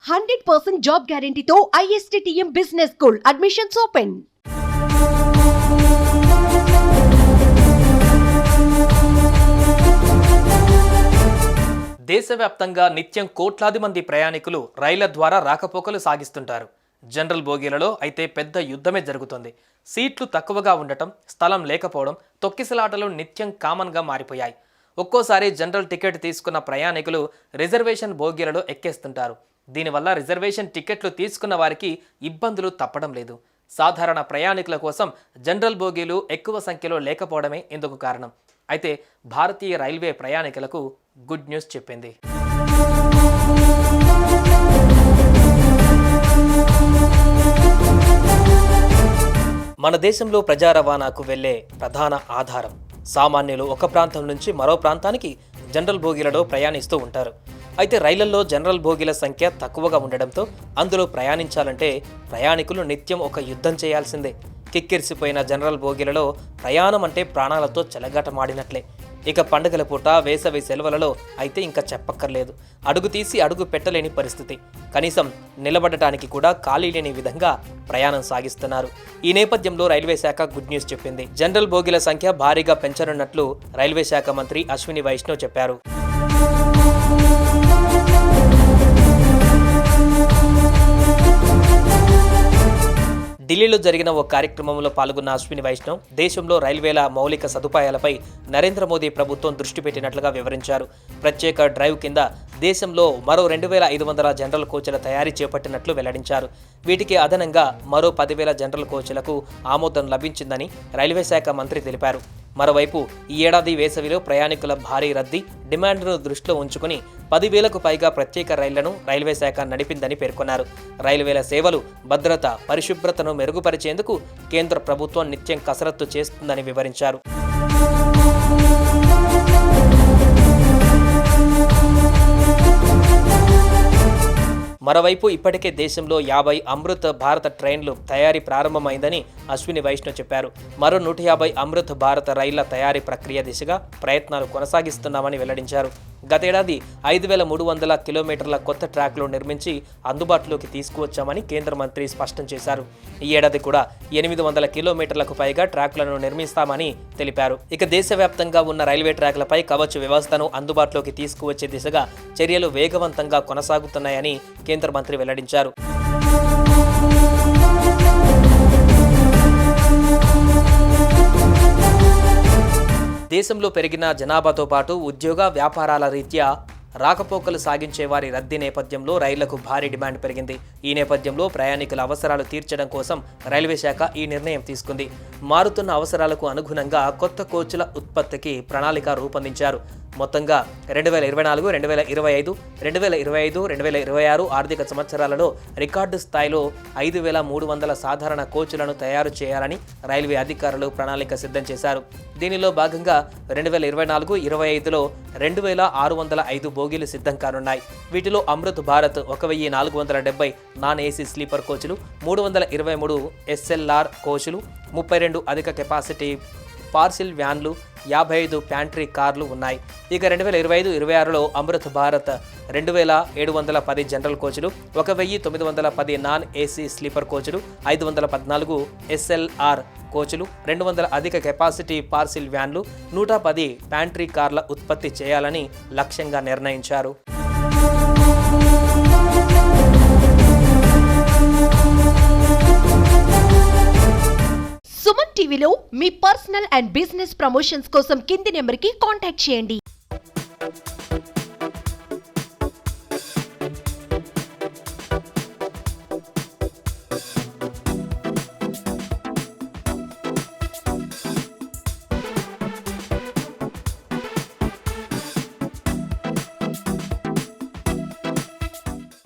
100% job గ్యారంటీతో ISTTM business school admissions open. దేశవ్యాప్తంగా నిత్యం కోట్లాది మంది ప్రయాణికులు రైళ్ల ద్వారా రాకపోకలు సాగిస్తుంటారు. జనరల్ బోగీలలో అయితే పెద్ద యుద్ధమే జరుగుతుంది. సీట్లు తక్కువగా ఉండటం, స్థలం లేకపోవడం, తొక్కిసలాటలు నిత్యం కామన్గా మారిపోయాయి. ఒక్కోసారి జనరల్ టికెట్ తీసుకున్న ప్రయాణికులు రిజర్వేషన్ బోగీలలో ఎక్కేస్తుంటారు. దీనివల్ల రిజర్వేషన్ టికెట్లు తీసుకున్న వారికి ఇబ్బందులు తప్పడం లేదు. సాధారణ ప్రయాణికుల కోసం జనరల్ బోగీలు ఎక్కువ సంఖ్యలో లేకపోవడమే ఇందుకు కారణం. అయితే భారతీయ రైల్వే ప్రయాణికులకు గుడ్ న్యూస్ చెప్పింది. మన దేశంలో ప్రజా రవాణాకు వెళ్లే ప్రధాన ఆధారం. సామాన్యులు ఒక ప్రాంతం నుంచి మరో ప్రాంతానికి జనరల్ బోగీలలో ప్రయాణిస్తూ ఉంటారు. అయితే రైళ్లలో జనరల్ బోగీల సంఖ్య తక్కువగా ఉండడంతో అందులో ప్రయాణించాలంటే ప్రయాణికులు నిత్యం ఒక యుద్ధం చేయాల్సిందే. కిక్కిరిసిపోయిన జనరల్ బోగీలలో ప్రయాణం అంటే ప్రాణాలతో చెలగాటమాడినట్లే. ఇక పండుగల పూట, వేసవి సెలవులలో అయితే ఇంకా చెప్పక్కర్లేదు. అడుగు తీసి అడుగు పెట్టలేని పరిస్థితి. కనీసం నిలబడటానికి కూడా ఖాళీ లేని విధంగా ప్రయాణం సాగిస్తున్నారు. ఈ నేపథ్యంలో రైల్వే శాఖ గుడ్ న్యూస్ చెప్పింది. జనరల్ బోగీల సంఖ్య భారీగా పెంచనున్నట్లు రైల్వే శాఖ మంత్రి అశ్విని వైష్ణవ్ చెప్పారు. ఢిల్లీలో జరిగిన ఓ కార్యక్రమంలో పాల్గొన్న అశ్విని వైష్ణవ్ దేశంలో రైల్వేల మౌలిక సదుపాయాలపై నరేంద్ర మోదీ ప్రభుత్వం దృష్టి పెట్టినట్లుగా వివరించారు. ప్రత్యేక డ్రైవ్ కింద దేశంలో మరో 2500 జనరల్ కోచ్ల తయారీ చేపట్టినట్లు వెల్లడించారు. వీటికి అదనంగా మరో 10,000 జనరల్ కోచ్లకు ఆమోదం లభించిందని రైల్వే శాఖ మంత్రి తెలిపారు. మరోవైపు ఈ ఏడాది వేసవిలో ప్రయాణికుల భారీ రద్దీ డిమాండ్ను దృష్టిలో ఉంచుకుని 10,000కు పైగా ప్రత్యేక రైళ్లను రైల్వే శాఖ నడిపిందని పేర్కొన్నారు. రైల్వేల సేవలు, భద్రత, పరిశుభ్రతను మెరుగుపరిచేందుకు కేంద్ర ప్రభుత్వం నిత్యం కసరత్తు చేస్తుందని వివరించారు. మరోవైపు ఇప్పటికే దేశంలో 50 అమృత్ భారత్ ట్రైన్లు తయారీ ప్రారంభమైందని అశ్విని వైష్ణవ్ చెప్పారు. మరో 150 అమృత్ భారత్ రైళ్ల తయారీ ప్రక్రియ దిశగా ప్రయత్నాలు కొనసాగిస్తున్నామని వెల్లడించారు. గతేడాది 5,300 కిలోమీటర్ల కొత్త ట్రాక్లు నిర్మించి అందుబాటులోకి తీసుకువచ్చామని కేంద్ర మంత్రి స్పష్టం చేశారు. ఈ ఏడాది కూడా 800 కిలోమీటర్లకు పైగా ట్రాక్లను నిర్మిస్తామని తెలిపారు. ఇక దేశవ్యాప్తంగా ఉన్న రైల్వే ట్రాక్లపై కవచ్ వ్యవస్థను అందుబాటులోకి తీసుకువచ్చే దిశగా చర్యలు వేగవంతంగా కొనసాగుతున్నాయని కేంద్ర మంత్రి వెల్లడించారు. దేశంలో పెరిగిన జనాభాతో పాటు ఉద్యోగ, వ్యాపారాల రీత్యా రాకపోకలు సాగించే వారి రద్దీ నేపథ్యంలో రైళ్లకు భారీ డిమాండ్ పెరిగింది. ఈ నేపథ్యంలో ప్రయాణికుల అవసరాలు తీర్చడం కోసం రైల్వే శాఖ ఈ నిర్ణయం తీసుకుంది. మారుతున్న అవసరాలకు అనుగుణంగా కొత్త కోచ్ల ఉత్పత్తికి ప్రణాళిక రూపొందించారు. మొత్తంగా 2024, 2025, 2025, 2026 ఆర్థిక సంవత్సరాలలో రికార్డు స్థాయిలో 5,300 సాధారణ కోచ్లను తయారు చేయాలని రైల్వే అధికారులు ప్రణాళిక సిద్ధం చేశారు. దీనిలో భాగంగా 2024-25లో 2,605 బోగీలు సిద్ధం కానున్నాయి. వీటిలో Amrit Bharat 1,470 non AC sleeper కోచ్లు, 323 SLR కోచ్లు, 32 అధిక కెపాసిటీ పార్సిల్ వ్యాన్లు, 55 ప్యాంట్రీ కార్లు ఉన్నాయి. ఇక 2025-26లో అమృత్ భారత్ 2,710 జనరల్ కోచ్లు, 1,910 నాన్ ఏసీ స్లీపర్ కోచ్లు, 514 SLR కోచ్లు, 200 అధిక కెపాసిటీ పార్సిల్ వ్యాన్లు, 110 ప్యాంట్రీ కార్ల ఉత్పత్తి చేయాలని లక్ష్యంగా నిర్ణయించారు. సుమన్ టీవీలో మీ పర్సనల్ అండ్ బిజినెస్ ప్రమోషన్స్ కోసం కింది నెంబర్కి కాంటాక్ట్ చేయండి.